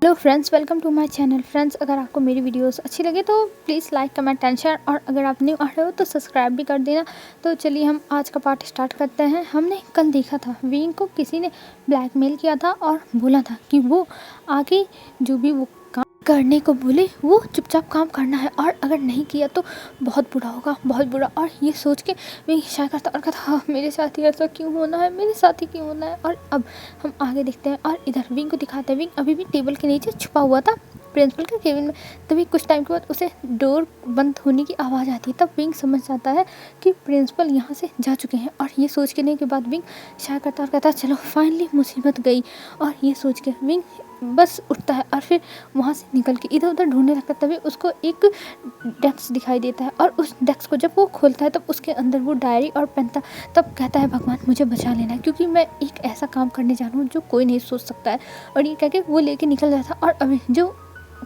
Hello friends, welcome to my channel. Friends, अगर आपको मेरी वीडियोस अच्छी लगे तो please like comment and share, और अगर आप न्यू आ रहे हो तो सब्सक्राइब भी कर देना। तो चलिए हम आज का पार्ट स्टार्ट करते हैं। हमने कल देखा था विंग को किसी ने ब्लैकमेल किया था और बोला था कि वो आगे जो भी वो काम करने को बोले वो चुपचाप काम करना है, और अगर नहीं किया तो बहुत बुरा होगा, बहुत बुरा। और ये सोच के विंग शायद करता और कहता हाँ मेरे साथ ही ऐसा क्यों होना है, मेरे साथ ही क्यों होना है। और अब हम आगे देखते हैं और इधर विंग को दिखाते हैं। विंग अभी भी टेबल के नीचे छुपा हुआ था प्रिंसिपल के केबिन में। तभी कुछ टाइम के बाद उसे डोर बंद होने की आवाज़ आती है। तब विंग समझ जाता है कि प्रिंसिपल यहाँ से जा चुके हैं, और ये सोच के के बाद विंग शायद करता और कहता चलो फाइनली मुसीबत गई। और ये सोच के विंग बस उठता है और फिर वहाँ से निकल के इधर उधर ढूंढने लगता है। तभी उसको एक डेस्क दिखाई देता है, और उस डेस्क को जब वो खोलता है तब उसके अंदर वो डायरी और पेन था। तब कहता है भगवान मुझे बचा लेना है, क्योंकि मैं एक ऐसा काम करने जा रहा हूँ जो कोई नहीं सोच सकता है। और ये कह के वो लेके निकल जाता था। और अभी जो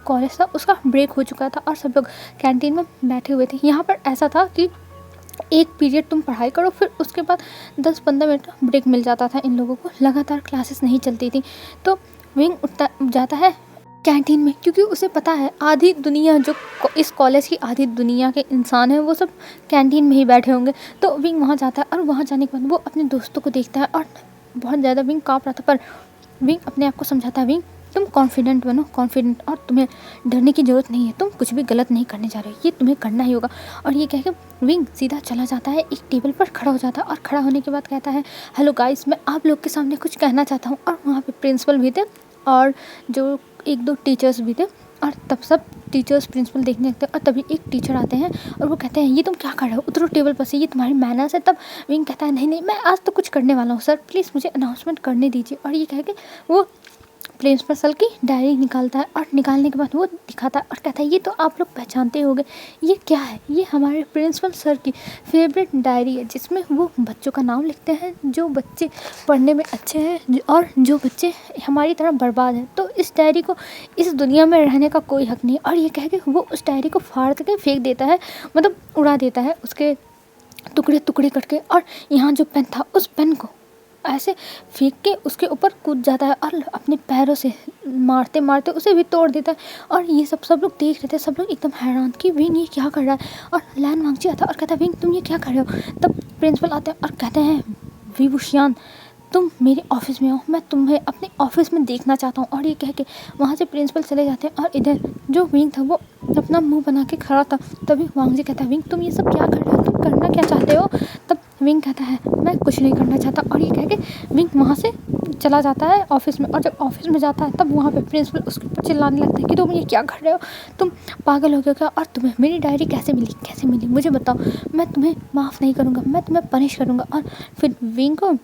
कॉलेज था उसका ब्रेक हो चुका था और सब लोग कैंटीन में बैठे हुए थे। यहाँ पर ऐसा था कि एक पीरियड तुम पढ़ाई करो, फिर उसके बाद 10-15 मिनट का ब्रेक मिल जाता था इन लोगों को। लगातार क्लासेस नहीं चलती थी। तो विंग उठता जाता है कैंटीन में, क्योंकि उसे पता है आधी दुनिया जो इस कॉलेज की आधी दुनिया के इंसान हैं वो सब कैंटीन में ही बैठे होंगे। तो विंग वहाँ जाता है, और वहाँ जाने के बाद वो अपने दोस्तों को देखता है और बहुत ज़्यादा विंग काँप रहा था। पर विंग अपने आप को समझाता है विंग तुम कॉन्फिडेंट बनो, कॉन्फिडेंट, और तुम्हें डरने की ज़रूरत नहीं है, तुम कुछ भी गलत नहीं करने जा रहे हो, ये तुम्हें करना ही होगा। और ये कह के विंग सीधा चला जाता है, एक टेबल पर खड़ा हो जाता है, और खड़ा होने के बाद कहता है हेलो गाइस, मैं आप लोग के सामने कुछ कहना चाहता हूँ। और वहाँ पे प्रिंसिपल भी थे और जो 1-2 टीचर्स भी थे, और तब सब टीचर्स प्रिंसिपल देखने लगते हैं। और तभी एक टीचर आते हैं और वो कहते हैं ये तुम क्या कर रहे हो, उतरो टेबल पर से, ये तुम्हारी मैनर्स है। तब विंग कहता है नहीं नहीं, मैं आज तो कुछ करने वाला हूँ सर, प्लीज़ मुझे अनाउंसमेंट करने दीजिए। और ये कह के वो प्रिंसिपल सर की डायरी निकालता है, और निकालने के बाद वो दिखाता है और कहता है ये तो आप लोग पहचानते होंगे, ये क्या है, ये हमारे प्रिंसिपल सर की फेवरेट डायरी है, जिसमें वो बच्चों का नाम लिखते हैं जो बच्चे पढ़ने में अच्छे हैं और जो बच्चे हमारी तरह बर्बाद हैं। तो इस डायरी को इस दुनिया में रहने का कोई हक नहीं। और ये कह के वो उस डायरी को फाड़ के फेंक देता है, मतलब उड़ा देता है, उसके टुकड़े टुकड़े करके। और यहाँ जो पेन था उस पेन को ऐसे फेंक के उसके ऊपर कूद जाता है और अपने पैरों से मारते मारते उसे भी तोड़ देता है। और ये सब लोग देख रहे थे, सब लोग एकदम हैरान कि विंग ये क्या कर रहा है। और लैन वांगची आता और कहता है विंग तुम ये क्या कर रहे हो। तब प्रिंसिपल आते हैं और कहते हैं विभूषियान तुम मेरे ऑफिस में आओ, मैं तुम्हें अपने ऑफिस में देखना चाहता हूँ। और ये कह के वहाँ से प्रिंसिपल चले जाते हैं, और इधर जो विंग था वो अपना मुंह बना के खड़ा था। तभी वांगजी कहता है विंग तुम ये सब क्या कर रहे हो, तुम करना क्या चाहते हो। तब विंग कहता है मैं कुछ नहीं करना चाहता। और ये कह के विंग वहाँ से चला जाता है ऑफिस में। और जब ऑफिस में जाता है तब वहाँ पे प्रिंसिपल उसके ऊपर चिल्लाने लगता है कि तुम ये क्या कर रहे हो, तुम पागल हो गए क्या, और तुम्हें मेरी डायरी कैसे मिली, कैसे मिली मुझे बताओ, मैं तुम्हें माफ़ नहीं करूँगा, मैं तुम्हें पनिश करूँगा। और फिर विंग को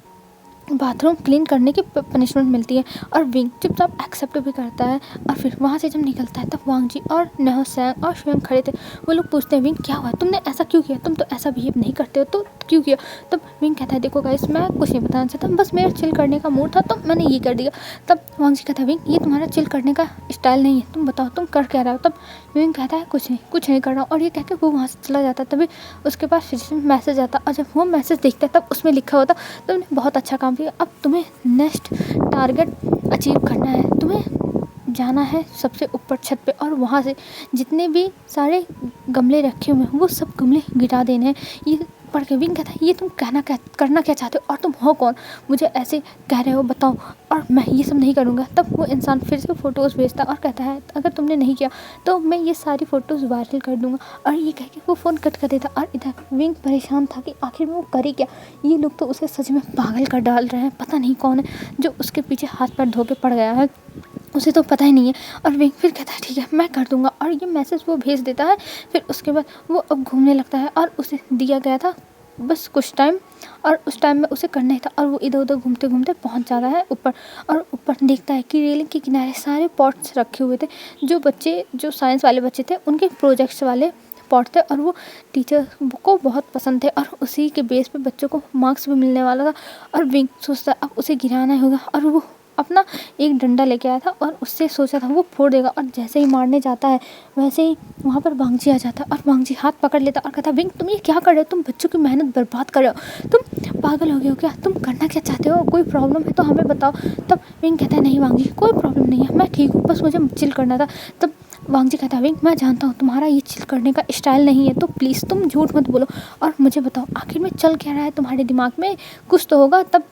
बाथरूम क्लीन करने की पनिशमेंट मिलती है, और विंग चुपचाप एक्सेप्ट भी करता है। और फिर वहाँ से जब निकलता है तब वांगजी और नेहो सैंग और स्वयं खड़े थे। वो लोग पूछते हैं विंग क्या हुआ, तुमने ऐसा क्यों किया, तुम तो ऐसा बिहेव नहीं करते हो, तो क्यों किया। तब विंग कहता है देखो गाइस मैं कुछ नहीं बताना चाहता, बस मेरा चिल करने का मूड था तो मैंने ये कर दिया। तब वांगजी कहता है विंग ये तुम्हारा चिल करने का स्टाइल नहीं है, तुम बताओ तुम कर क्या रहे हो। तब विंग कहता है कुछ नहीं कर रहा हूँ। और ये कह के वो वहाँ से चला जाता है। तभी उसके पास फिर से मैसेज आता, और जब वो मैसेज देखता है तब उसमें लिखा होता तुमने बहुत अच्छा काम किया, अब तुम्हें नेक्स्ट टारगेट अचीव करना है, तुम्हें जाना है सबसे ऊपर छत पे, और वहाँ से जितने भी सारे गमले रखे हुए हैं वो सब गमले गिरा देने हैं। ये पढ़ के विंग कहता है ये तुम करना क्या चाहते हो, और तुम हो कौन, मुझे ऐसे कह रहे हो बताओ, और मैं ये सब नहीं करूँगा। तब वो इंसान फिर से फ़ोटोज़ भेजता और कहता है अगर तुमने नहीं किया तो मैं ये सारी फ़ोटोज़ वायरल कर दूँगा। और ये कह के वो फ़ोन कट कर देता। और इधर विंग परेशान था कि आखिर में वो करे क्या, ये लोग तो उसे सच में पागल कर डाल रहे हैं, पता नहीं कौन है जो उसके पीछे हाथ पैर धो के पड़ गया है, उसे तो पता ही नहीं है। और विंग फिर कहता है ठीक है मैं कर दूँगा, और ये मैसेज वो भेज देता है। फिर उसके बाद वो अब घूमने लगता है, और उसे दिया गया था बस कुछ टाइम, और उस टाइम में उसे करना ही था। और वो इधर उधर घूमते घूमते पहुंच जाता है ऊपर, और ऊपर देखता है कि रेलिंग के किनारे सारे पॉट्स रखे हुए थे, जो बच्चे जो साइंस वाले बच्चे थे उनके प्रोजेक्ट्स वाले पॉट थे, और वो टीचर को बहुत पसंद थे, और उसी के बेस पे बच्चों को मार्क्स भी मिलने वाला था। और विंग सोचता अब उसे गिराना ही होगा, और वो अपना एक डंडा लेके आया था और उससे सोचा था वो फोड़ देगा। और जैसे ही मारने जाता है वैसे ही वहाँ पर वांगजी आ जाता है, और वांगजी हाथ पकड़ लेता और कहता विंग तुम ये क्या कर रहे हो, तुम बच्चों की मेहनत बर्बाद कर रहे हो, तुम पागल हो गए हो क्या? तुम करना क्या चाहते हो? कोई प्रॉब्लम है तो हमें बताओ। तब विंग कहता है नहीं वांग जी, कोई प्रॉब्लम नहीं है, मैं ठीक हूँ, बस मुझे चिल करना था। तब वांग जी कहता है विंग, मैं जानता हूँ तुम्हारा ये चिल करने का स्टाइल नहीं है, तो प्लीज़ तुम झूठ मत बोलो और मुझे बताओ आखिर में चल क्या रहा है तुम्हारे दिमाग में, कुछ तो होगा। तब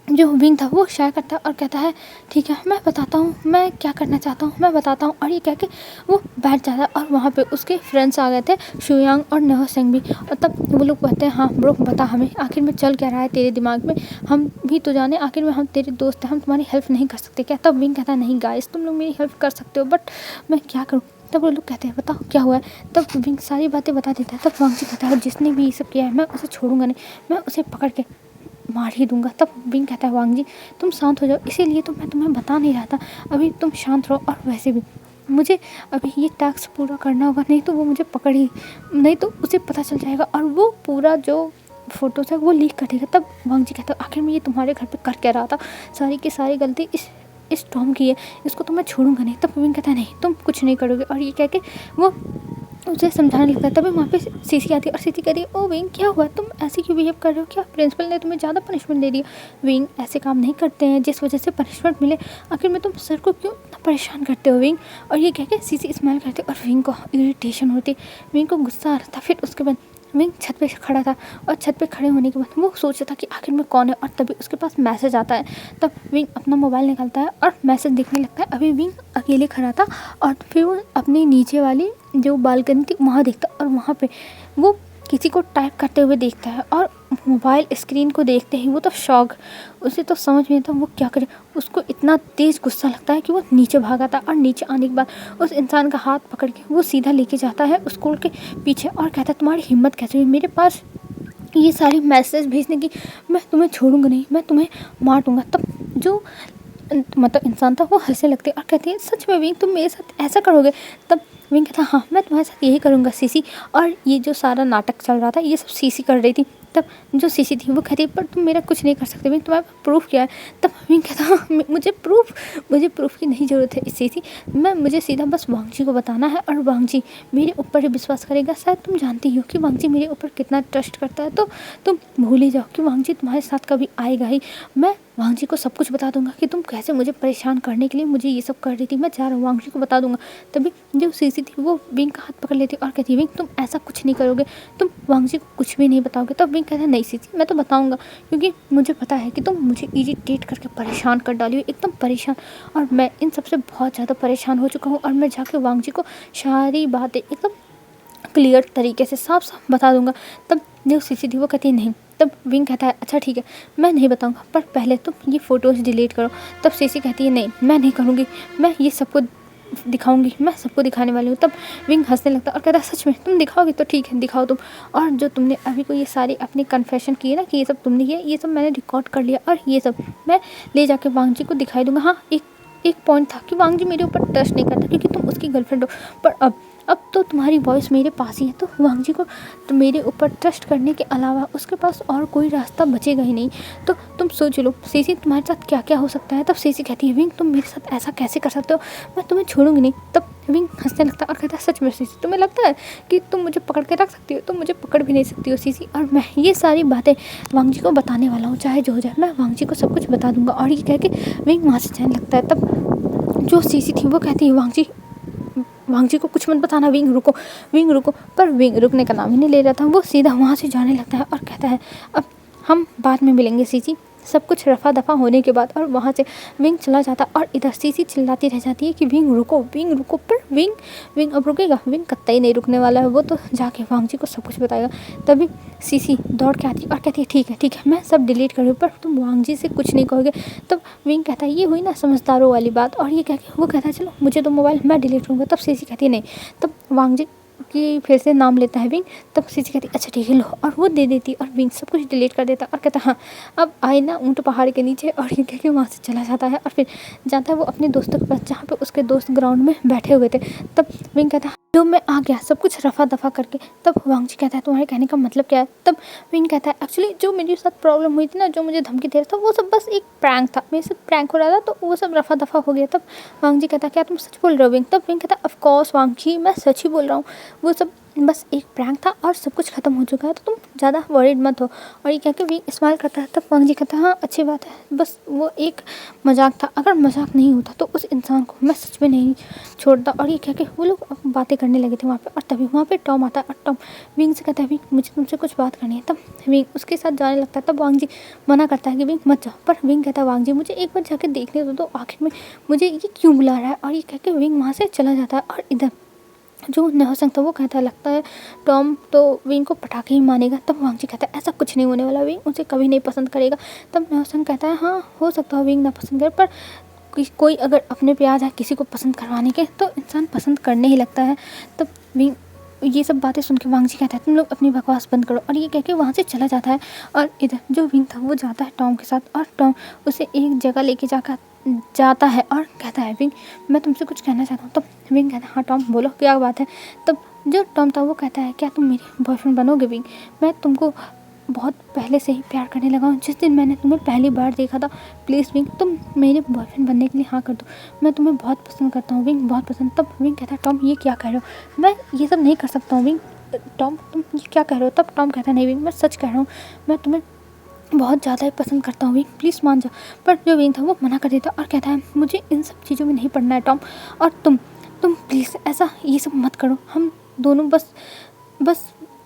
जो विंग था वो शाय करता है और कहता है ठीक है मैं बताता हूँ, मैं क्या करना चाहता हूँ मैं बताता हूँ। और ये कह के वो बैठ जाता है और वहाँ पे उसके फ्रेंड्स आ गए थे, शुयांग और नहो सेंग भी। और तब वो लोग कहते हैं हाँ ब्रो बता हमें आखिर में चल क्या रहा है तेरे दिमाग में, हम भी तो जाने, आखिर में हम तेरे दोस्त हैं, हम तुम्हारी हेल्प नहीं कर सकते क्या? तब विंग कहता है नहीं गाइस, तुम लोग मेरी हेल्प कर सकते हो बट मैं क्या करूँ। तब वो लोग कहते हैं बताओ क्या हुआ है। तब विंग सारी बातें बता देता है। तब वांग जी कहता है जिसने भी ये सब किया है मैं उसे छोड़ूंगा नहीं, मैं उसे पकड़ के मार ही दूंगा। तब विंग कहता है वांग जी तुम शांत हो जाओ, इसीलिए तो मैं तुम्हें बता नहीं रहा था, अभी तुम शांत रहो। और वैसे भी मुझे अभी ये टास्क पूरा करना होगा, नहीं तो वो मुझे पकड़ ही, नहीं तो उसे पता चल जाएगा और वो पूरा जो फ़ोटोज़ है वो लीक कर देगा। तब वांग जी कहता है आखिर में ये तुम्हारे घर पे कर क्या रहा था, सारी की सारी गलती इस टॉम की है, इसको तो मैं छोड़ूंगा नहीं। तब विंग कहता है नहीं तुम कुछ नहीं करोगे। और ये कह के वो उसे समझाने लगता है। तभी वहाँ पे सीसी आती है और सीसी कहती है ओ विंग क्या हुआ, तुम ऐसे क्यों बिहेव कर रहे हो, क्या प्रिंसिपल ने तुम्हें ज़्यादा पनिशमेंट दे दिया? विंग ऐसे काम नहीं करते हैं जिस वजह से पनिशमेंट मिले, आखिर में तुम सर को क्यों इतना परेशान करते हो विंग। और ये कह के सीसी स्माइल करते और विंग को इरिटेशन होती, विंग को गुस्सा आ रहा था। फिर उसके बाद विंग छत पे खड़ा था और छत पे खड़े होने के बाद वो सोच रहा था कि आखिर में कौन है। और तभी उसके पास मैसेज आता है। तब विंग अपना मोबाइल निकालता है और मैसेज देखने लगता है। अभी विंग अकेले खड़ा था और फिर वो अपनी नीचे वाली जो बालकनी थी वहाँ देखता और वहाँ पे वो किसी को टाइप करते हुए देखता है। और मोबाइल स्क्रीन को देखते ही वो तो शॉक, उसे तो समझ में नहीं था वो क्या करे। उसको इतना तेज़ गुस्सा लगता है कि वो नीचे भागा था और नीचे आने के बाद उस इंसान का हाथ पकड़ के वो सीधा लेके जाता है उस स्कूल के पीछे और कहता है तुम्हारी हिम्मत कैसे हुई मेरे पास ये सारी मैसेज भेजने की, मैं तुम्हें छोड़ूंगा नहीं, मैं तुम्हें मार दूंगा। तब जो मतलब इंसान था वो हंसने लगते और कहती है सच में विंग तुम मेरे साथ ऐसा करोगे? तब विंग कहता हाँ मैं तुम्हारे साथ यही करूँगा सीसी। और ये जो सारा नाटक चल रहा था ये सब सीसी कर रही थी। तब जो सीसी थी वो कहती है पर तुम मेरा कुछ नहीं कर सकते विंग, तुम्हारे पास प्रूफ क्या है? तब विंग कहता हाँ मुझे प्रूफ की नहीं ज़रूरत है सीसी, मुझे सीधा बस वांग जी को बताना है और वांग जी मेरे ऊपर ही विश्वास करेगा। शायद तुम जानती हो कि वांग जी मेरे ऊपर कितना ट्रस्ट करता है, तो तुम भूल ही जाओ कि वांग जी तुम्हारे साथ कभी आएगा ही। मैं वांग जी को सब कुछ बता दूंगा कि तुम कैसे मुझे परेशान करने के लिए मुझे ये सब कर रही थी, मैं जा रहा हूँ वांग जी को बता दूंगा। तभी जो सीसी थी वो विंग का हाथ पकड़ लेती और कहती विंग तुम ऐसा कुछ नहीं करोगे, तुम वांग जी को कुछ भी नहीं बताओगे। तब विंग कहता है नहीं सीसी मैं तो बताऊंगा, क्योंकि मुझे पता है कि तुम मुझे इरिटेट करके परेशान कर डाली हो, एकदम परेशान, और मैं इन सबसे बहुत ज़्यादा परेशान हो चुका हूँ और मैं जाके वांग जी को सारी बातें एकदम क्लियर तरीके से साफ साफ बता दूंगा। तब जो सीसी थी वो कहती है नहीं। तब विंग कहता है अच्छा ठीक है मैं नहीं बताऊंगा, पर पहले तुम ये फ़ोटोज़ डिलीट करो। तब सीसी कहती है नहीं मैं नहीं करूँगी, मैं ये सबको दिखाऊंगी, मैं सबको दिखाने वाली हूँ। तब विंग हंसने लगता और कहता है सच में तुम दिखाओगे तो ठीक है दिखाओ तुम। और जो तुमने अभी को ये सारी अपनी कन्फेशन की है ना कि ये सब तुमने किया, ये सब मैंने रिकॉर्ड कर लिया और ये सब मैं ले जाके वांग जी को दिखाई दूंगा। हाँ एक पॉइंट था कि वांग जी मेरे ऊपर ट्रस्ट नहीं करता क्योंकि तुम उसकी गर्लफ्रेंड हो, पर अब तो तुम्हारी वॉइस मेरे पास ही है, तो वांग जी को तो मेरे ऊपर ट्रस्ट करने के अलावा उसके पास और कोई रास्ता बचेगा ही नहीं। तो तुम सोच लो सीसी तुम्हारे साथ क्या क्या हो सकता है। तब सीसी कहती है विंग तुम मेरे साथ ऐसा कैसे कर सकते हो, मैं तुम्हें छोड़ूंगी नहीं। तब विंग हंसने लगता और कहता है सच में सीसी तुम्हें लगता है कि तुम मुझे पकड़ के रख सकती हो, तुम मुझे पकड़ भी नहीं सकती हो सीसी। और मैं ये सारी बातें वांग जी को बताने वाला हूँ, चाहे जो हो जाए मैं वांग जी को सब कुछ बता दूंगा। और ये कह के विंग वहाँ से जाने लगता है। तब जो सीसी थी वो कहती है वांग जी को कुछ मत बताना, विंग रुको। पर विंग रुकने का नाम ही नहीं ले रहा था, वो सीधा वहाँ से जाने लगता है और कहता है अब हम बाद में मिलेंगे सीसी। सब कुछ रफा दफा होने के बाद और वहाँ से विंग चला जाता और इधर सीसी चिल्लाती रह जाती है कि विंग रुको। पर विंग अब रुकेगा, विंग कतई नहीं रुकने वाला है, वो तो जाके वांग जी को सब कुछ बताएगा। तभी सीसी दौड़ के आती और कहती है ठीक है मैं सब डिलीट कर रही हूँ, पर तुम वांग जी से कुछ नहीं कहोगे। तब विंग कहता है ये हुई ना समझदारों वाली बात, और ये कह के वो कहता है चलो मुझे तो मोबाइल मैं डिलीट करूँगा। तब सीसी कहती है नहीं। तब वांग जी कि फिर से नाम लेता है विंग। तब सीसी कहती अच्छा ठीक है लो, और वो दे देती और विंग सब कुछ डिलीट कर देता और कहता हाँ अब आए ना ऊँट पहाड़ के नीचे, और ये कह के वहाँ से चला जाता है और फिर जाता है वो अपने दोस्तों के पास जहाँ पे उसके दोस्त ग्राउंड में बैठे हुए थे। तब विंग कहता है जो मैं आ गया सब कुछ रफा दफा करके। तब वांग जी कहता है तुम्हारे कहने का मतलब क्या है? तब विंग कहता है एक्चुअली जो मेरे साथ प्रॉब्लम हुई थी ना, जो मुझे धमकी दे रहा था वो सब बस एक प्रैंक था, मेरे साथ प्रैंक हो रहा था तो वो सब रफा दफा हो गया। तब वांग जी कहता है क्या तुम सच बोल रहे हो विंग? तब विंग कहता है ऑफ कोर्स वांग जी मैं सच ही बोल रहा हूँ, वो सब बस एक प्रैंक था और सब कुछ ख़त्म हो चुका है, तो तुम ज़्यादा वरीड मत हो। और ये कह के विंग स्माइल करता है। तब वांग जी कहता है हाँ अच्छी बात है, बस वो एक मजाक था, अगर मजाक नहीं होता तो उस इंसान को मैं सच में नहीं छोड़ता। और ये कह के वो लोग बातें करने लगे थे वहाँ पे। और तभी वहाँ पे टॉम आता है और टॉम विंग से कहता है विंग मुझे तुमसे कुछ बात करनी है। तब विंग उसके साथ जाने लगता है। तब वांग जी मना करता है कि विंग मत जाओ, पर विंग कहता है वांग जी मुझे एक बार जाके देखने दो, तो आखिर में मुझे ये क्यों बुला रहा है। और ये कह के विंग वहाँ से चला जाता है। और इधर जो नौसंग था वो कहता लगता है टॉम तो विंग को पटाखे ही मानेगा। तब वांग जी कहता है ऐसा कुछ नहीं होने वाला, विंग उसे कभी नहीं पसंद करेगा। तब नौसंग कहता है हाँ हो सकता है विंग ना पसंद करे, पर कोई अगर अपने पे आ जाए किसी को पसंद करवाने के, तो इंसान पसंद करने ही लगता है। तब विंग ये सब बातें सुन के वांग जी कहता है तुम लोग अपनी बकवास बंद करो। और ये कह के वहाँ से चला जाता है। और इधर जो विंग था वो जाता है टॉम के साथ, और टॉम उसे एक जगह लेके जाता है और कहता है विंग मैं तुमसे कुछ कहना चाहता हूँ। तब विंग कहता है हाँ टॉम बोलो क्या बात है। तब जो टॉम था वो कहता है क्या तुम मेरी बॉयफ्रेंड बनोगे विंग, मैं तुमको बहुत पहले से ही प्यार करने लगा हूँ, जिस दिन मैंने तुम्हें पहली बार देखा था। प्लीज़ विंग तुम मेरे बॉयफ्रेंड बनने के लिए हाँ कर दो, मैं तुम्हें बहुत पसंद करता हूँ विंग, बहुत पसंद। तब विंग कहता है टॉम ये क्या कह रहे हो, मैं ये सब नहीं कर सकता हूँ विंग, टॉम तुम ये क्या कह रहे हो। तब टॉम कहता है नहीं विंग मैं सच कह रहा हूँ, मैं तुम्हें बहुत ज़्यादा ही पसंद करता हूँ विंग, प्लीज़ मान जाओ। पर जो विंग था वो मना कर देता और कहता है मुझे इन सब चीज़ों में नहीं पड़ना है टॉम, और तुम प्लीज़ ऐसा ये सब मत करो, हम दोनों बस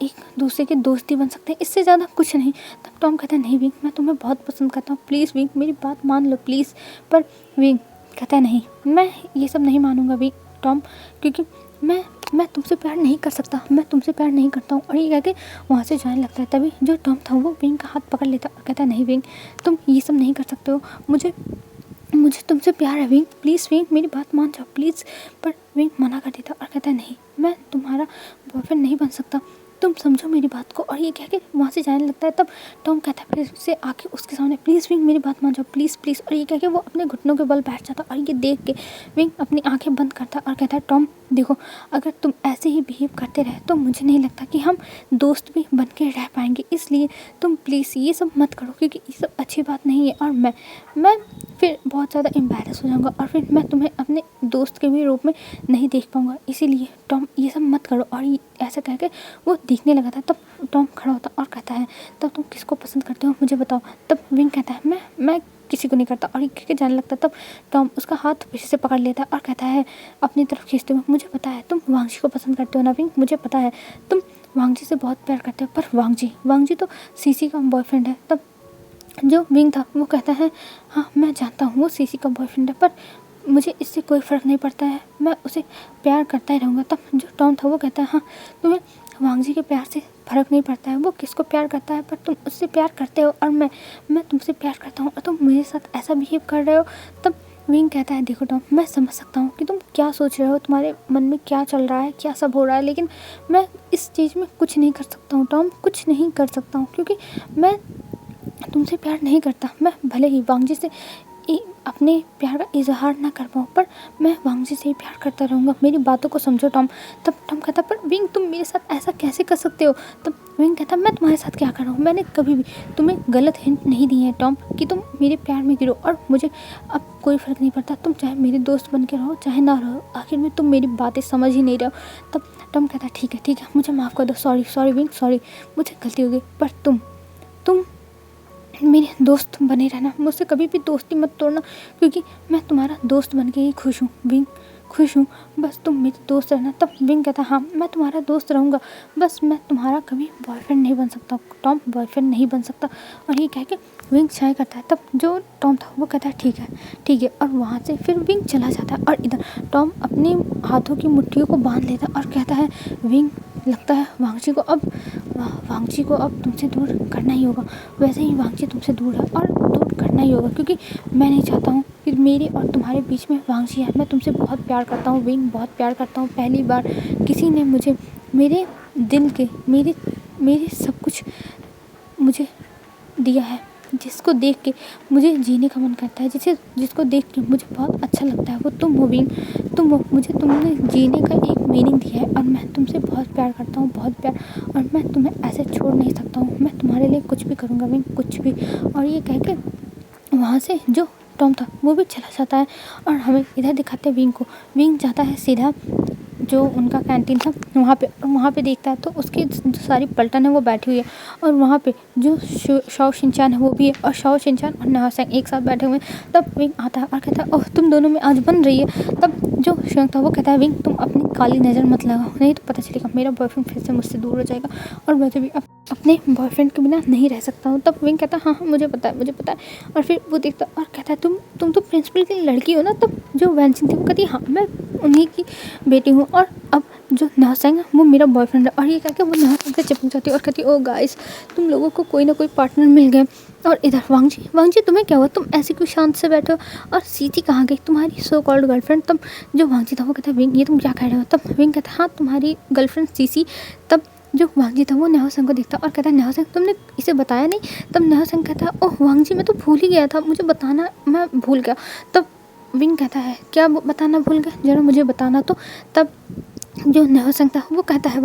एक दूसरे के दोस्ती बन सकते हैं, इससे ज़्यादा कुछ नहीं। तब टॉम कहता है नहीं विंग मैं तुम्हें बहुत पसंद करता हूँ, प्लीज़ विंग मेरी बात मान लो प्लीज़। पर विंग कहता है नहीं मैं ये सब नहीं मानूंगा विंग टॉम, क्योंकि मैं तुमसे प्यार नहीं कर सकता, मैं तुमसे प्यार नहीं करता हूँ। और ये कह के वहाँ से जाने लगता है। तभी जो टॉम था वो विंग का हाथ पकड़ लेता और कहता है नहीं विंग तुम ये सब नहीं कर सकते हो, मुझे तुमसे प्यार है विंग, प्लीज़ विंग मेरी बात मान जाओ प्लीज़। पर विंग मना कर देता और कहता है नहीं मैं तुम्हारा बॉयफ्रेंड नहीं बन सकता, तुम समझो मेरी बात को। और ये कह के वहाँ से जाने लगता है। तब टॉम कहता है फिर से आके उसके सामने प्लीज़ विंग मेरी बात मान जाओ प्लीज़ प्लीज़। और ये कह के वो अपने घुटनों के बल बैठ जाता। और ये देख के विंग अपनी आंखें बंद करता और कहता है टॉम देखो अगर तुम ऐसे ही बिहेव करते रहे तो मुझे नहीं लगता कि हम दोस्त भी बन के रह पाएंगे, इसलिए तुम प्लीज़ ये सब मत करो, क्योंकि ये सब अच्छी बात नहीं है। और मैं फिर बहुत ज़्यादा एम्बैरस हो जाऊँगा और फिर मैं तुम्हें अपने दोस्त के भी रूप में नहीं देख पाऊँगा, इसीलिए टॉम ये सब मत करो। और ऐसा कह के वो देखने लगा था। तब टॉम खड़ा होता और कहता है तब तुम किसको पसंद करते हो मुझे बताओ। तब विंग कहता है मैं किसी को नहीं करता। और ये कह के जाने लगता। तब टॉम उसका हाथ पीछे से पकड़ लेता है और कहता है अपनी तरफ खींचते हुए मुझे पता है तुम वांग जी को पसंद करते हो ना विंग, मुझे पता है तुम वांग जी से बहुत प्यार करते हो, पर वांग जी तो सीसी का बॉयफ्रेंड है। तब जो विंग था वो कहता है हाँ मैं जानता हूँ वो सीसी का बॉयफ्रेंड है, पर मुझे इससे कोई फ़र्क नहीं पड़ता है, मैं उसे प्यार करता ही रहूँगा। तब जो टॉम था वो कहता है हाँ तुम्हें वांग जी के प्यार से फ़र्क नहीं पड़ता है, वो किसको प्यार करता है, पर तुम उससे प्यार करते हो और मैं तुमसे प्यार करता हूँ और तुम मेरे साथ ऐसा बिहेव कर रहे हो। तब विंग कहता है देखो टॉम मैं समझ सकता हूँ कि तुम क्या सोच रहे हो, तुम्हारे मन में क्या चल रहा है, क्या सब हो रहा है, लेकिन मैं इस चीज़ में कुछ नहीं कर सकता हूँ टॉम, कुछ नहीं कर सकता हूँ, क्योंकि मैं तुमसे प्यार नहीं करता। मैं भले ही वांग जी से अपने प्यार का इजहार ना कर पाऊँ, पर मैं वांग जी से ही प्यार करता रहूँगा, मेरी बातों को समझो टॉम। तब टॉम कहता पर विंग तुम मेरे साथ ऐसा कैसे कर सकते हो। तब विंग कहता मैं तुम्हारे साथ क्या कर रहा हूँ, मैंने कभी भी तुम्हें गलत हिंट नहीं दिए हैं टॉम कि तुम मेरे प्यार में गिरो, और मुझे अब कोई फ़र्क नहीं पड़ता, तुम चाहे मेरे दोस्त बन के रहो चाहे ना रहो, आखिर में तुम मेरी बातें समझ ही नहीं रहे हो। तब टॉम कहता ठीक है मुझे माफ़ कर दो, सॉरी विंग सॉरी, मुझे गलती हो गई, पर तुम मेरे दोस्त बने रहना, मुझसे कभी भी दोस्ती मत तोड़ना, क्योंकि मैं तुम्हारा दोस्त बन के ही खुश हूँ विंग, खुश हूँ, बस तुम मेरे दोस्त रहना। तब विंग कहता हाँ मैं तुम्हारा दोस्त रहूँगा, बस मैं तुम्हारा कभी बॉयफ्रेंड नहीं बन सकता टॉम, बॉयफ्रेंड नहीं बन सकता। और ये कह के विंग चाय करता है। तब जो टॉम था वो कहता है ठीक है, और वहाँ से फिर विंग चला जाता है। और इधर टॉम अपने हाथों की मुट्ठियों को बांध लेता और कहता है विंग लगता है वांग जी को अब तुमसे दूर करना ही होगा, वैसे ही वांग जी तुमसे दूर है और दूर करना ही होगा, क्योंकि मैं नहीं चाहता हूँ कि मेरे और तुम्हारे बीच में वांग जी है। मैं तुमसे बहुत प्यार करता हूँ विंग, बहुत प्यार करता हूँ, पहली बार किसी ने मुझे मेरे दिल के मेरे सब कुछ मुझे दिया है, जिसको देख के मुझे जीने का मन करता है, जिसको देख के मुझे बहुत अच्छा लगता है, वो तुम हो विंग, तुम हो, मुझे तुमने जीने का एक मीनिंग दिया है, और मैं तुमसे बहुत प्यार करता हूँ, बहुत प्यार, और मैं तुम्हें ऐसे छोड़ नहीं सकता हूँ, मैं तुम्हारे लिए कुछ भी करूँगा विंग, कुछ भी। और ये कह के वहाँ से जो टॉम था वो भी चला जाता है। और हमें इधर दिखाते हैं विंग को, विंग जाता है सीधा जो उनका कैंटीन था वहाँ पे देखता है तो उसकी जो सारी पलटन है वो बैठी हुई है और वहाँ पे जो शाओ शिनचैन है वो भी है और शाओ शिनचैन और नाहसेंग एक साथ बैठे हुए हैं। तब विंग आता है और कहता है ओह तुम दोनों में आज बन रही है। तब जो शुयांग था वो कहता है विंग तुम अपनी काली नज़र मत लगाओ, नहीं तो पता चलेगा मेरा बॉयफ्रेंड फिर से मुझसे दूर हो जाएगा और मैं भी अपने बॉयफ्रेंड के बिना नहीं रह सकता हूँ। तब विंग कहता है हाँ मुझे पता है। और फिर वो देखता और कहता है तुम तो प्रिंसिपल की लड़की हो ना। तब जो वैनचिन थी वो कहती है हाँ मैं उन्हीं की बेटी हूँ और अब जो नाहसेंग है वो मेरा बॉयफ्रेंड है। और ये कहकर वो नाहसेंग से चिपक जाती है और कहती है ओ गाइस तुम लोगों को कोई ना कोई पार्टनर मिल गया। और इधर वांग जी तुम्हें क्या हुआ, तुम ऐसे क्यों शांत से बैठो और सीटी कहाँ गई तुम्हारी सो कॉल्ड गर्लफ्रेंड। तब जो वांग जी था वो कहता है विंग ये तुम क्या कह रहे हो। तब विंग कहता है हाँ तुम्हारी गर्लफ्रेंड सीसी। तब जो वांग जी था वो नाहसेंग को देखता और कहता है नाहसेंग तुमने इसे बताया नहीं। तब नाहसेंग कहता है ओह वांग जी मैं तो भूल ही गया था, मुझे बताना मैं भूल गया। तब विंग कहता है क्या बताना भूल गए, जरा मुझे बताना तो। तब जो नाहसेंग था वो कहता है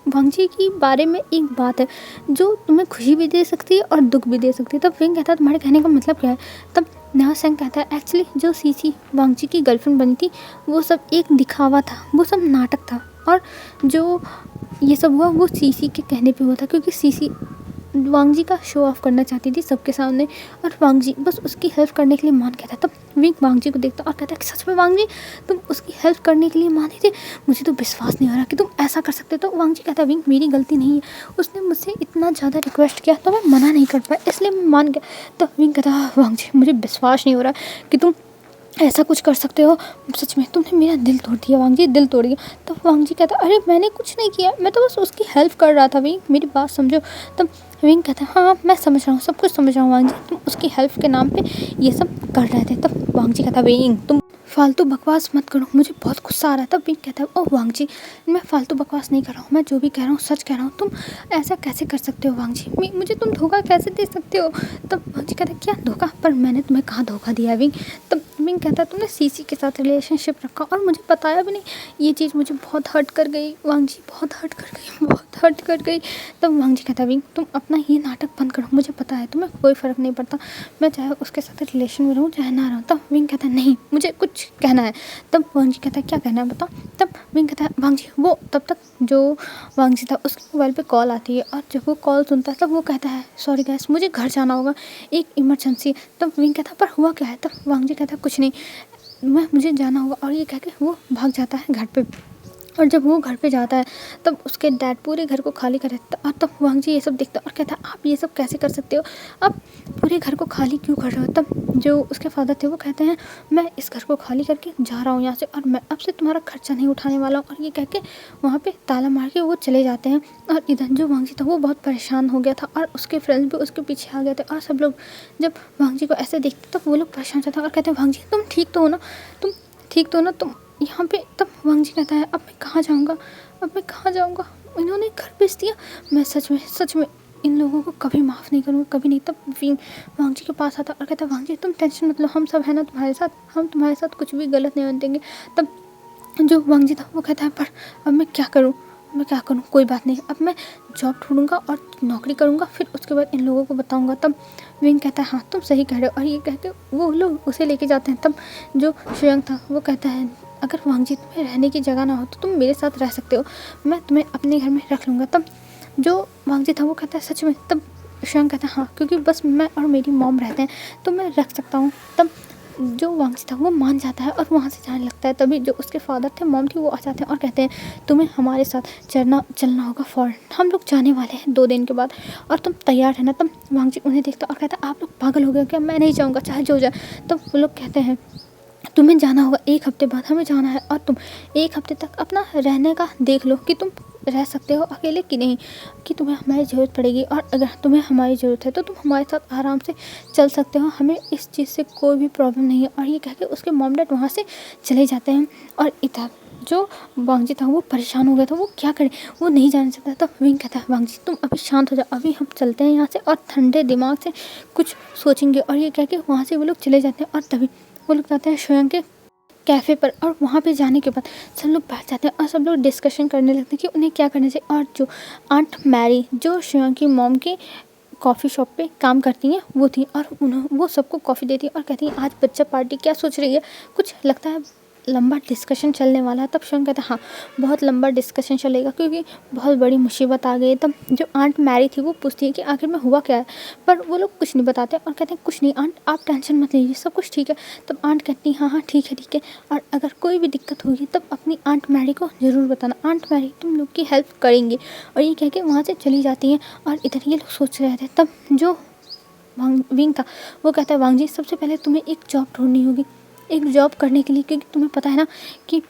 वांग जी की बारे में एक बात है जो तुम्हें खुशी भी दे सकती है और दुख भी दे सकती है। तब विंग कहता है तुम्हारे कहने का मतलब क्या है। तब नाहसेंग कहता है एक्चुअली जो सीसी वांग जी की गर्लफ्रेंड बनी थी वो सब एक दिखावा था, वो सब नाटक था और जो ये सब हुआ वो सीसी के कहने पे हुआ था क्योंकि सीसी वांग जी का शो ऑफ करना चाहती थी सबके सामने और वांग जी बस उसकी हेल्प करने के लिए मान गया था। तब विंग वांग जी को देखता और कहता है कि सच में वांग जी तुम उसकी हेल्प करने के लिए माने थे, मुझे तो विश्वास नहीं हो रहा कि तुम ऐसा कर सकते। तो वांग जी कहता है विंग मेरी गलती नहीं है, उसने मुझसे इतना ज़्यादा रिक्वेस्ट किया तो मैं मना नहीं कर पाया इसलिए मैं मान गया। तो विंग कहता है वांग जी मुझे विश्वास नहीं हो रहा कि तुम ऐसा कुछ कर सकते हो, सच में तुमने मेरा दिल तोड़ दिया वांग जी, दिल तोड़ दिया। तो वांग जी कहता अरे मैंने कुछ नहीं किया, मैं तो बस उसकी हेल्प कर रहा था विंग, मेरी बात समझो। तब विंग कहता है हाँ मैं समझ रहा हूँ, सब कुछ समझ रहा हूँ वांग जी, तुम उसकी हेल्प के नाम पे ये सब कर रहे थे। तब वांग जी कहता विंग तुम फालतू बकवास मत करो, मुझे बहुत गुस्सा आ रहा है। तब विंग कहता है ओह वांग जी मैं फालतू बकवास नहीं कर रहा हूँ, मैं जो भी कह रहा हूँ सच कह रहा हूँ, तुम ऐसा कैसे कर सकते हो वांग जी, मुझे तुम धोखा कैसे दे सकते हो। तब वांग जी कहता है क्या धोखा, पर मैंने तुम्हें कहाँ धोखा दिया विंग। तब विंग कहता है तुमने सीसी के साथ रिलेशनशिप रखा और मुझे बताया भी नहीं, ये चीज़ मुझे बहुत हर्ट कर गई वांग जी, बहुत हर्ट कर गई। तब वांग जी कहता है विंग तुम अपना ये नाटक बंद करो, मुझे पता है तुम्हें कोई फ़र्क नहीं पड़ता, मैं चाहे उसके साथ रिलेशन में रहूँ चाहे ना रहूँ। तब विंग कहता है नहीं मुझे कुछ कहना है। तब वांग जी कहता है क्या कहना है बताओ। तब विंग कहता है वांग जी वो तब तक जो वांग जी था उसके मोबाइल पे कॉल आती है और जब वो कॉल सुनता है तब वो कहता है सॉरी गैस मुझे घर जाना होगा, एक इमरजेंसी। तब विंग कहता है पर हुआ क्या है। तब वांग जी कहता है कुछ नहीं, मुझे जाना होगा, और ये कह के वो भाग जाता है घर पे। और जब वो घर पे जाता है तब उसके डैड पूरे घर को खाली कर देता है और तब वांग जी ये सब देखता है और कहता है आप ये सब कैसे कर सकते हो, आप पूरे घर को खाली क्यों कर रहे हो। तब जो उसके फादर थे वो कहते हैं मैं इस घर को खाली करके जा रहा हूँ यहाँ से और मैं अब से तुम्हारा खर्चा नहीं उठाने वाला हूँ। और ये कह के वहाँ पर ताला मार के वो चले जाते हैं। और इधर जो वांग जी था वो बहुत परेशान हो गया था और उसके फ्रेंड्स भी उसके पीछे आ गए थे और सब लोग जब वांग जी को ऐसे देखते तब वो लोग परेशान होते और कहते हैं वांग जी तुम ठीक तो हो ना, तुम यहाँ पे। तब वांग जी कहता है अब मैं कहाँ जाऊँगा, इन्होंने घर बेच दिया, मैं सच में इन लोगों को कभी माफ़ नहीं करूँगा, कभी नहीं। तब वांग जी के पास आता और कहता वांग जी तुम टेंशन मत लो, हम सब है ना तुम्हारे साथ, हम तुम्हारे साथ कुछ भी गलत नहीं होने देंगे। तब जो वांग जी था वो कहता है पर अब मैं क्या करूँ, कोई बात नहीं, अब मैं जॉब ढूंढूंगा और नौकरी करूँगा, फिर उसके बाद इन लोगों को बताऊँगा। तब विंग कहता है हाँ तुम सही कह रहे हो, और ये कह के वो लोग उसे लेके जाते हैं। तब जो शुयांग था वो कहता है अगर वांग जी तुम्हें रहने की जगह ना हो तो तुम मेरे साथ रह सकते हो, मैं तुम्हें अपने घर में रख लूँगा। तब जो वांग जी था वो कहता है सच में। तब शुयांग कहता है हाँ क्योंकि बस मैं और मेरी मॉम रहते हैं तो मैं रख सकता हूँ। तब जो वांग जी था वो मान जाता है और वहाँ से जाने लगता है। तभी जो उसके फादर थे मॉम थी वो आ जाते हैं और कहते हैं तुम्हें हमारे साथ चलना होगा फॉरेन, हम लोग जाने वाले हैं 2 दिन के बाद और तुम तैयार है ना। तब वांग जी उन्हें देखता और कहता आप लोग पागल हो गए क्या, मैं नहीं जाऊँगा चाहे जो जाए। तब वो लोग कहते हैं तुम्हें जाना होगा 1 हफ्ते बाद, हमें जाना है और तुम 1 हफ्ते तक अपना रहने का देख लो कि तुम रह सकते हो अकेले कि नहीं, कि तुम्हें हमारी ज़रूरत पड़ेगी, और अगर तुम्हें हमारी ज़रूरत है तो तुम हमारे साथ आराम से चल सकते हो, हमें इस चीज़ से कोई भी प्रॉब्लम नहीं है। और ये कह के उसके मॉम डैड वहाँ से चले जाते हैं। और इधर जो वांग जी था वो परेशान हो गया था, वो क्या करे, वो नहीं जाना चाहता। तब विंग कहता है वांग जी तुम अभी शांत हो जाओ, अभी हम चलते हैं यहाँ से और ठंडे दिमाग से कुछ सोचेंगे। और ये कह के वहाँ से वो लोग चले जाते हैं और तभी वो लोग जाते हैं शुयांग के कैफ़े पर। और वहाँ पे जाने के बाद सब लोग बैठ जाते हैं और सब लोग डिस्कशन करने लगते हैं कि उन्हें क्या करना चाहिए। और जो आंट मैरी जो शुयांग की मॉम के कॉफ़ी शॉप पे काम करती हैं वो थी, और वो सबको कॉफ़ी देती है और कहती हैं आज बच्चा पार्टी क्या सोच रही है, कुछ लगता है लंबा डिस्कशन चलने वाला है। तब शिवम कहता है हाँ बहुत लंबा डिस्कशन चलेगा क्योंकि बहुत बड़ी मुसीबत आ गई है। तब जो आंट मैरी थी वो पूछती है कि आखिर में हुआ क्या है, पर वो लोग कुछ नहीं बताते और कहते हैं कुछ नहीं आंट, आप टेंशन मत लीजिए, सब कुछ ठीक है। तब आंट कहती है हाँ हाँ ठीक है ठीक है, और अगर कोई भी दिक्कत होगी तब अपनी आंट मैरी को ज़रूर बताना, आंट मैरी तुम लोग की हेल्प करेंगी। और ये कह के वहाँ से चली जाती हैं। और इधर ये लोग सोच रहे थे, तब जो विंग था वो कहता है वांग जी सबसे पहले तुम्हें एक जॉब ढूंढनी होगी, एक जॉब करने के लिए, क्योंकि तुम्हें पता है ना कि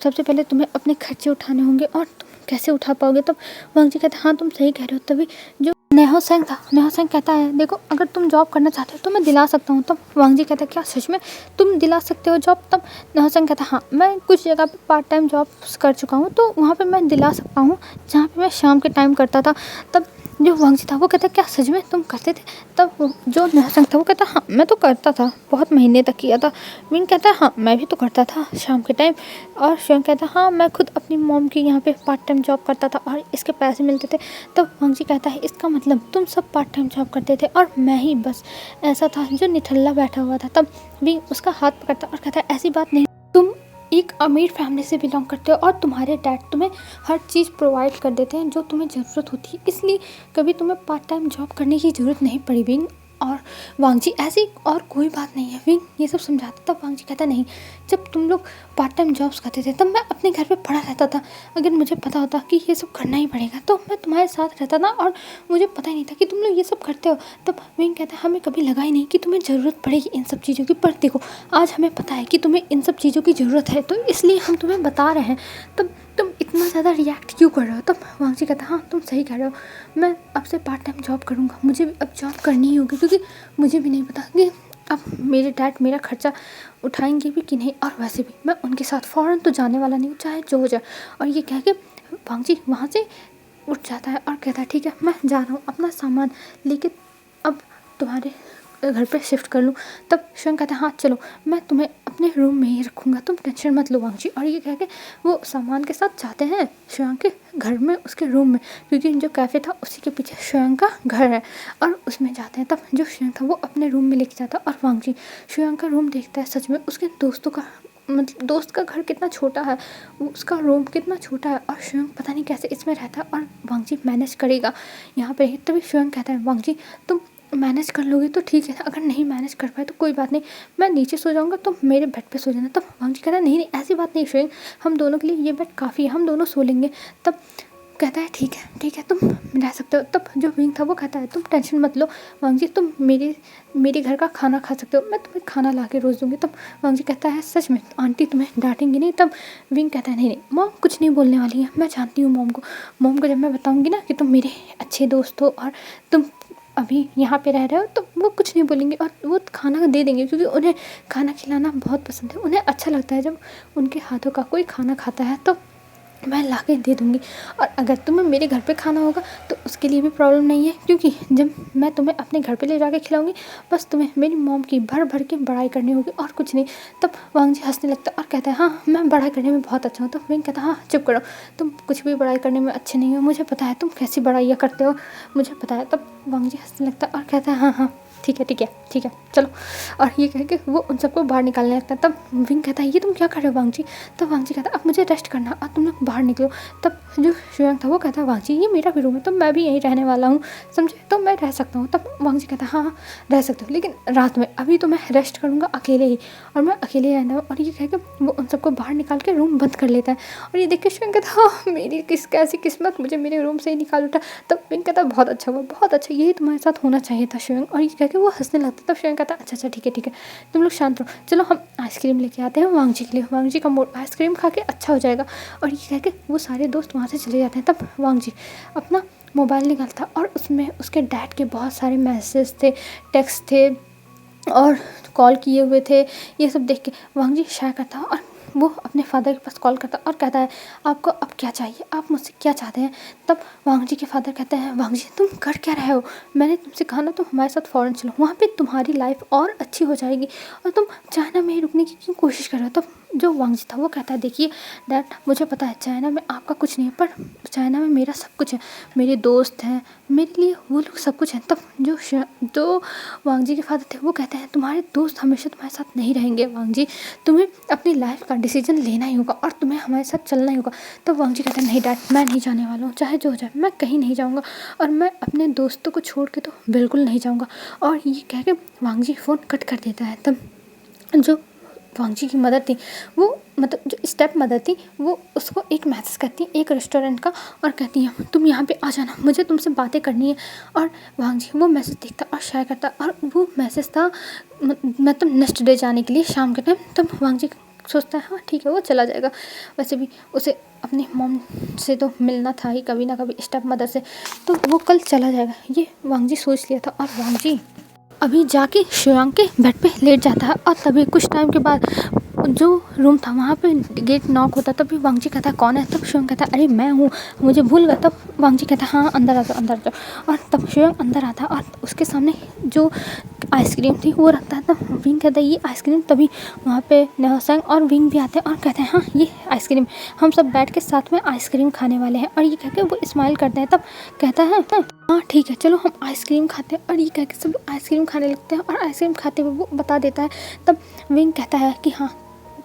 सबसे पहले तुम्हें अपने खर्चे उठाने होंगे और तुम कैसे उठा पाओगे। तब वांग जी कहता है हाँ तुम सही कह रहे हो। तभी जो नेहो सेंग था, नेहो सेंग कहता है देखो अगर तुम जॉब करना चाहते हो तो मैं दिला सकता हूँ। तब वांग जी कहता है क्या सच में तुम दिला सकते हो जॉब? तब नेहो सेंग कहता है हाँ मैं कुछ जगह पे पार्ट टाइम जॉब कर चुका हूँ तो वहाँ पे मैं दिला सकता हूँ, जहाँ पे मैं शाम के टाइम करता था। तब जो वांग जी था वो कहता क्या सच में तुम करते थे? तब जो नेहो सेंग था वो कहता हाँ मैं तो करता था, बहुत महीने तक किया था। विंग कहता है हाँ मैं भी तो करता था शाम के टाइम। और शिवम कहता हाँ मैं खुद अपनी मॉम की यहाँ पे पार्ट टाइम जॉब करता था और इसके पैसे मिलते थे। तब वांग जी कहता है इसका मतलब तुम सब पार्ट टाइम जॉब करते थे और मैं ही बस ऐसा था जो निठल्ला बैठा हुआ था। तब विंग उसका हाथ पकड़ता और कहता है ऐसी बात नहीं, तुम एक अमीर फैमिली से बिलोंग करते हो और तुम्हारे डैड तुम्हें हर चीज़ प्रोवाइड कर देते हैं जो तुम्हें ज़रूरत होती है, इसलिए कभी तुम्हें पार्ट टाइम जॉब करने की ज़रूरत नहीं पड़ी विंग। और वांग जी ऐसी और कोई बात नहीं है विंग ये सब समझाता। तब वांग जी कहता नहीं, जब तुम लोग पार्ट टाइम जॉब्स करते थे तब मैं अपने घर पे पड़ा रहता था, अगर मुझे पता होता कि ये सब करना ही पड़ेगा तो मैं तुम्हारे साथ रहता था और मुझे पता ही नहीं था कि तुम लोग ये सब करते हो। तब विंग कहता है हमें कभी लगा ही नहीं कि तुम्हें ज़रूरत पड़ेगी इन सब चीज़ों की, पर देखो आज हमें पता है कि तुम्हें इन सब चीज़ों की ज़रूरत है तो इसलिए हम तुम्हें बता रहे हैं। तब तुम इतना ज़्यादा रिएक्ट क्यों कर रहे हो? तब वांग जी कहता हाँ तुम सही कह रहे हो, मैं अब से पार्ट टाइम जॉब करूँगा, मुझे भी अब जॉब करनी ही होगी क्योंकि मुझे भी नहीं पता कि अब मेरे डैड मेरा खर्चा उठाएंगे भी कि नहीं, और वैसे भी मैं उनके साथ फ़ौरन तो जाने वाला नहीं हूँ चाहे जो हो जाए। और ये कह के वांग जी वहाँ से उठ जाता है और कहता है ठीक है मैं जा रहा हूँ अपना सामान लेके अब तुम्हारे घर पे शिफ्ट कर लूँ। तब शिवम कहता है हाँ चलो मैं तुम्हें अपने रूम में ही रखूँगा, तुम टेंशन मत लो वांग जी। और ये कह के वो सामान के साथ जाते हैं शिवम के घर में, उसके रूम में, क्योंकि जो कैफ़े था उसी के पीछे शिवम का घर है और उसमें जाते हैं। तब जो शिवम था वो अपने रूम में लेके जाता है और वांग जी शिवम का रूम देखता है, सच में उसके दोस्तों का मतलब दोस्त का घर कितना छोटा है, उसका रूम कितना छोटा है और शिवम पता नहीं कैसे इसमें रहता है और वांग जी मैनेज करेगा यहाँ पे। तभी शिवम कहता है वांग जी तुम मैनेज कर लोगे तो ठीक है, अगर नहीं मैनेज कर पाए तो कोई बात नहीं, मैं नीचे सो जाऊंगा तो मेरे बेड पे सो जाना। तब वांग जी कहता है नहीं नहीं ऐसी बात नहीं शिवम, हम दोनों के लिए ये बेड काफ़ी है, हम दोनों सो लेंगे। तब कहता है ठीक है तुम रह सकते हो। तब जो विंग था वो कहता है तुम टेंशन मत लो वांग जी, तुम मेरे घर का खाना खा सकते हो, मैं तुम्हें खाना ला के रोज़ दूँगी। तब वांग जी कहता है सच में आंटी तुम्हें डांटेंगी नहीं? तब विंग कहता है नहीं नहीं मॉम कुछ नहीं बोलने वाली है, मैं जानती हूँ मॉम को जब मैं बताऊँगी ना कि तुम मेरे अच्छे दोस्त हो और तुम अभी यहाँ पे रह रहे हो तो वो कुछ नहीं बोलेंगे और वो खाना दे देंगे, क्योंकि उन्हें खाना खिलाना बहुत पसंद है, उन्हें अच्छा लगता है जब उनके हाथों का कोई खाना खाता है, तो मैं ला के दे दूँगी। और अगर तुम्हें मेरे घर पे खाना होगा तो उसके लिए भी प्रॉब्लम नहीं है, क्योंकि जब मैं तुम्हें अपने घर पे ले जाके खिलाऊंगी बस तुम्हें मेरी मॉम की भर भर के बड़ाई करनी होगी और कुछ नहीं। तब वांग जी हंसने लगता है और कहता है हाँ मैं बड़ाई करने में बहुत अच्छा हूँ। तो विंग कहता है हाँ चुप करो, तुम कुछ भी बड़ाई करने में अच्छे नहीं हो, मुझे पता है तुम कैसी बड़ाइयाँ करते हो, मुझे पता है। तब वांग जी हंसने लगता है और कहता है हाँ ठीक है चलो। और ये कह के वो उन सबको बाहर निकालने लगता है। तब विंग कहता है ये तुम क्या कर रहे हो वांग जी? तब वांग जी कहता है अब मुझे रेस्ट करना और तुम लोग बाहर निकलो। तब जो शिवम था वो कहता है वांग जी ये मेरा भी रूम है तो मैं भी यहीं रहने वाला हूँ, समझे, तो मैं रह सकता हूँ। तब वांग जी कहता है हाँ रह सकते हो लेकिन रात में, अभी तो मैं रेस्ट करूँगा अकेले ही और मैं अकेले रहना हूँ। और ये कह के वो उन सबको बाहर निकाल के रूम बंद कर लेता है। और ये देख के शिवम कहता है हाँ मेरी कैसी किस्मत, मुझे मेरे रूम से ही निकाल उठा। तब विंग कहता है बहुत अच्छा हुआ, बहुत अच्छा, यही तुम्हारे साथ होना चाहिए था शिवम। और ये कह के वो हंसने लगता। तब शिवम कहता है अच्छा ठीक है तुम लोग शांत रहो, चलो हम आइसक्रीम लेके आते हैं वांग जी के लिए, वांग जी का मूड आइसक्रीम खा के अच्छा हो जाएगा। और ये कह के वो सारे दोस्त वहाँ से चले जाते हैं। तब वांग जी अपना मोबाइल निकालता और उसमें उसके डैड के बहुत सारे मैसेज थे, टेक्स्ट थे और कॉल किए हुए थे। ये सब देख के वांग जी शाय करता और वो अपने फादर के पास कॉल करता और कहता है आपको अब क्या चाहिए, आप मुझसे क्या चाहते हैं? तब वांग जी के फादर कहते हैं वांग जी तुम कर क्या रहे हो, मैंने तुमसे कहा ना तुम हमारे साथ फ़ौरन चलो, वहाँ पे तुम्हारी लाइफ और अच्छी हो जाएगी और तुम चाइना में ही रुकने की क्यों कोशिश कर रहे हो? तब जो वांगजी था वो कहता है देखिए डैड, मुझे पता है चाइना में आपका कुछ नहीं है, पर चाइना में मेरा सब कुछ है, मेरे दोस्त हैं, मेरे लिए वो लोग सब कुछ हैं। तब जो वांगजी के फादर थे वो कहते हैं तुम्हारे दोस्त हमेशा तुम्हारे साथ नहीं रहेंगे वांगजी, तुम्हें अपनी लाइफ का डिसीजन लेना ही होगा और तुम्हें हमारे साथ चलना ही होगा। तब वांगजी कहते हैं नहीं डैड, मैं नहीं जाने वाला हूँ, चाहे जो हो जाए मैं कहीं नहीं जाऊँगा और मैं अपने दोस्तों को छोड़ के तो बिल्कुल नहीं जाऊँगा। और ये कह के वांगजी फ़ोन कट कर देता है। तब जो वांगजी की मदर थी वो मतलब जो स्टेप मदर थी वो उसको एक मैसेज करती है एक रेस्टोरेंट का और कहती है तुम यहाँ पे आ जाना, मुझे तुमसे बातें करनी है। और वांगजी वो मैसेज देखता और शेयर करता और वो मैसेज था मतलब नेक्स्ट डे जाने के लिए शाम के टाइम। तब वांगजी सोचता है हाँ ठीक है वो चला जाएगा, वैसे भी उसे अपनी मॉम से तो मिलना था ही कभी ना कभी, स्टेप मदर से, तो वो कल चला जाएगा, ये वांगजी सोच लिया था। और वांगजी अभी जाके शुयांग के बेड पे लेट जाता है और तभी कुछ टाइम के बाद जो रूम था वहाँ पे गेट नॉक होता है। तभी वांगजी कहता है कौन है? तब शुयांग कहता है अरे मैं हूँ, मुझे भूल गया। तब वांगजी कहता है हाँ अंदर आ जाओ अंदर आ जाओ। और तब शुयांग अंदर आता है और उसके सामने जो आइसक्रीम थी वो रखता है। तब विंग कहता है ये आइसक्रीम। तभी वहाँ पे नहसेंग और विंग भी आते हैं और कहते हैं हाँ ये आइसक्रीम, हम सब बैठ के साथ में आइसक्रीम खाने वाले हैं। और ये कह के वो स्माइल करते हैं। तब कहता है हाँ ठीक है चलो हम आइसक्रीम खाते हैं। और ये कह के सब लोग आइसक्रीम खाने लगते हैं और आइसक्रीम खाते हुए वो बता देता है। तब विंग कहता है कि हाँ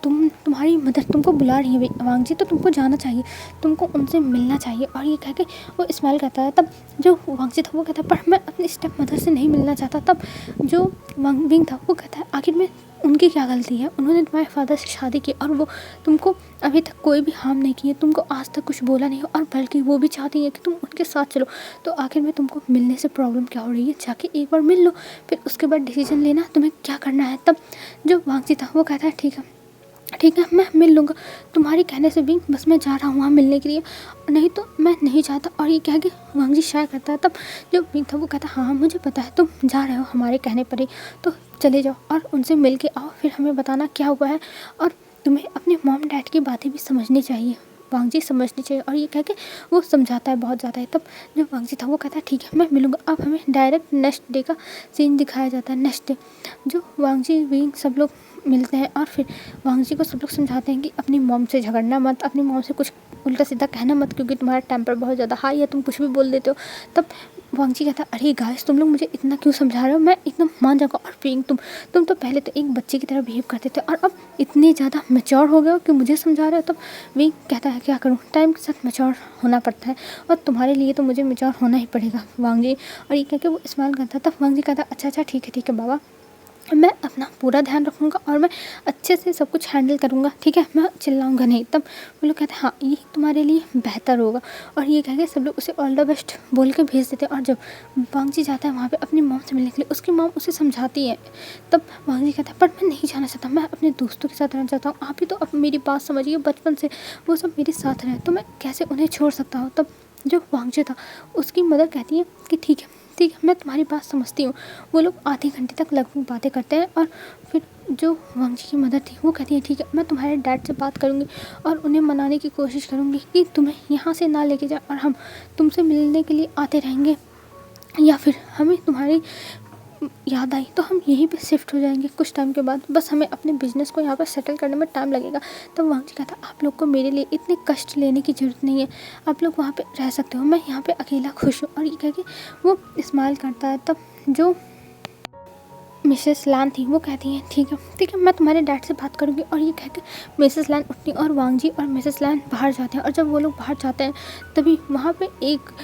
तुम्हारी मदर तुमको बुला रही है वांगजी, तो तुमको जाना चाहिए, तुमको उनसे मिलना चाहिए। और ये कह के वो स्माइल करता है। तब जो वांगजी था वो कहता है पर मैं अपनी स्टेप मदर से नहीं मिलना चाहता। तब जो विंग था वो कहता है आखिर में उनकी क्या गलती है, उन्होंने तुम्हारे फादर से शादी की और वो तुमको अभी तक कोई भी हार्म नहीं किया, तुमको आज तक कुछ बोला नहीं और बल्कि वो भी चाहती है कि तुम उनके साथ चलो। तो आखिर में तुमको मिलने से प्रॉब्लम क्या हो रही है, जाके एक बार मिल लो, फिर उसके बाद डिसीजन लेना तुम्हें क्या करना है। तब जो वांगजी था वो कहता है ठीक है मैं मिल लूँगा, तुम्हारी कहने से भी बस मैं जा रहा हूँ वहाँ मिलने के लिए, नहीं तो मैं नहीं चाहता। और ये कह के वांगजी शायर करता है। तब जो विंग था वो कहता है हाँ मुझे पता है तुम जा रहे हो हमारे कहने पर ही, तो चले जाओ और उनसे मिल के आओ, फिर हमें बताना क्या हुआ है। और तुम्हें अपने मॉम डैड की बातें भी समझनी चाहिए, वांगजी समझनी चाहिए। और ये कह के वो समझाता है बहुत ज़्यादा है। तब जो वांगजी था वो कहता है ठीक है मैं मिलूँगा। अब हमें डायरेक्ट नेक्स्ट डे का सीन दिखाया जाता है। नेक्स्ट डे जो वांगजी विंग सब लोग मिलते हैं और फिर वांगजी को सब लोग समझाते हैं कि अपनी मॉम से झगड़ना मत, अपनी मॉम से कुछ उल्टा सीधा कहना मत, क्योंकि तुम्हारा टेम्पर बहुत ज़्यादा हाई है, तुम कुछ भी बोल देते हो। तब वांगजी कहता है अरे गाइस तुम लोग मुझे इतना क्यों समझा रहे हो, मैं एकदम मान जाऊँगा। और विंग तुम तो पहले तो एक बच्चे की तरह बिहेव करते थे और अब इतने ज़्यादा मैच्योर हो गए हो कि मुझे समझा रहे हो। तब विंग कहता है क्या करूँ, टाइम के साथ मैच्योर होना पड़ता है और तुम्हारे लिए तो मुझे मैच्योर होना ही पड़ेगा वांगजी। और ये कह के वो स्माइल करता है। तब वांगजी कहता है अच्छा ठीक है बाबा, मैं अपना पूरा ध्यान रखूँगा और मैं अच्छे से सब कुछ हैंडल करूँगा, ठीक है, मैं चिल्लाऊँगा नहीं। तब वो लोग कहते हैं हाँ ये तुम्हारे लिए बेहतर होगा। और ये कह के सब लोग उसे ऑल द बेस्ट बोल के भेज देते हैं। और जब वांगजी जाता है वहाँ पे अपनी मॉम से मिलने के लिए, उसकी मॉम उसे समझाती है। तब वांगजी कहता है पर मैं नहीं जाना चाहता, मैं अपने दोस्तों के साथ रहना चाहता हूँ, आप ही तो अब मेरी बात समझिए, बचपन से वो सब मेरे साथ रहे, तो मैं कैसे उन्हें छोड़ सकता हूँ। तब जो वांगजी था उसकी मदर कहती है कि ठीक है मैं तुम्हारी बात समझती हूँ। वो लोग आधे घंटे तक लगभग बातें करते हैं और फिर जो वांगजी की मदर थी वो कहती है ठीक है मैं तुम्हारे डैड से बात करूँगी और उन्हें मनाने की कोशिश करूँगी कि तुम्हें यहाँ से ना लेके जाए और हम तुमसे मिलने के लिए आते रहेंगे, या फिर हमें तुम्हारी याद आई तो हम यहीं पे शिफ्ट हो जाएंगे कुछ टाइम के बाद, बस हमें अपने बिजनेस को यहाँ पर सेटल करने में टाइम लगेगा। तब वांगजी कहता आप लोग को मेरे लिए इतने कष्ट लेने की ज़रूरत नहीं है, आप लोग वहाँ पे रह सकते हो, मैं यहाँ पे अकेला खुश हूँ। और ये कह के वो स्माइल करता है। तब जो मिसेस लान थी वो कहती हैं ठीक है मैं तुम्हारे डैड से बात करूँगी। और ये कह के मिसेस लान उठती और वांगजी और मिसेस लान बाहर जाते हैं। और जब वो लोग बाहर जाते हैं तभी वहाँ पे एक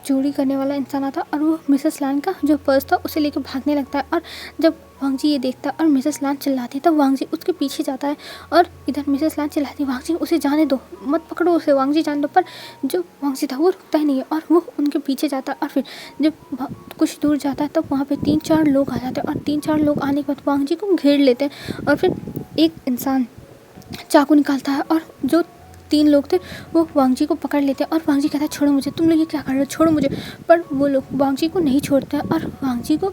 चोरी करने वाला इंसान आता और वो मिसेस लान का जो पर्स था उसे लेकर भागने लगता है। और जब वांगजी ये देखता है और मिसेस लान चिल्लाती है तब वांगजी उसके पीछे जाता है और इधर मिसेस लान चिल्लाती है वांगजी उसे जाने दो, मत पकड़ो उसे, वांगजी जाने दो। पर जो वांगजी था वो रुकता ही नहीं है और वो उनके पीछे जाता है। और फिर जब कुछ दूर जाता है तब वहाँ पे 3-4 लोग आ जाते हैं और 3-4 लोग आने के बाद वांगजी को घेर लेते हैं। और फिर एक इंसान चाकू निकालता है और जो 3 लोग थे वो वांगजी को पकड़ लेते हैं और वांगजी कहता है छोड़ो मुझे, तुम लोग ये क्या कर रहे हो, छोड़ो मुझे। पर वो लोग वांगजी को नहीं छोड़ते हैं और वांगजी को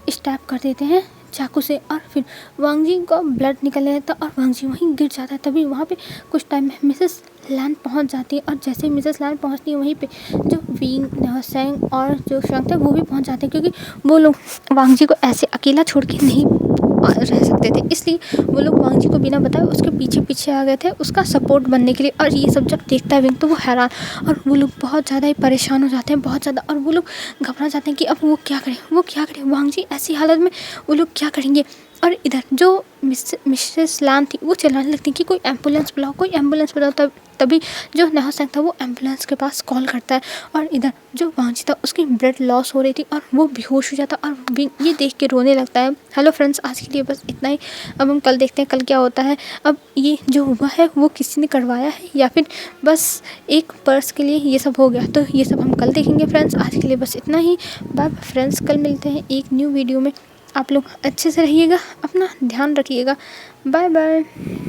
स्टैप कर देते हैं चाकू से। और फिर वांगजी का ब्लड निकलने लगता है और वांगजी वहीं गिर जाता है। तभी वहाँ पे कुछ टाइम में मिसेस लान पहुँच जाती है और जैसे ही मिसेस लान पहुँचती है वहीं पे जो विंग नहसेंग और जो शुयांग थे वो भी पहुँच जाते हैं, क्योंकि वो लोग वांगजी को ऐसे अकेला छोड़ के नहीं रह सकते थे, इसलिए वो लोग वांग जी को बिना बताए उसके पीछे पीछे आ गए थे उसका सपोर्ट बनने के लिए। और ये सब जब देखता है विंग तो वो हैरान, और वो लोग बहुत ज़्यादा ही परेशान हो जाते हैं, बहुत ज़्यादा, और वो लोग घबरा जाते हैं कि अब वो क्या करें, वो क्या करें, वांग जी ऐसी हालत में वो लोग क्या करेंगे। और इधर जो मिसेस लैम थी वो चिल्लाने लगती कि कोई एम्बुलेंस बुलाओ, कोई एम्बुलेंस बुलाओ। तभी जो नाहसेंग था वो एम्बुलेंस के पास कॉल करता है, और इधर जो वांग जी था उसकी ब्लड लॉस हो रही थी और वो बेहोश हो जाता, और विंग ये देख के रोने लगता है। हेलो फ्रेंड्स, आज के लिए बस इतना ही। अब हम कल देखते हैं कल क्या होता है। अब ये जो हुआ है वो किसी ने करवाया है या फिर बस एक पर्स के लिए ये सब हो गया, तो ये सब हम कल देखेंगे फ्रेंड्स। आज के लिए बस इतना ही। बाय फ्रेंड्स, कल मिलते हैं एक न्यू वीडियो में। आप लोग अच्छे से रहिएगा, अपना ध्यान रखिएगा। Bye bye.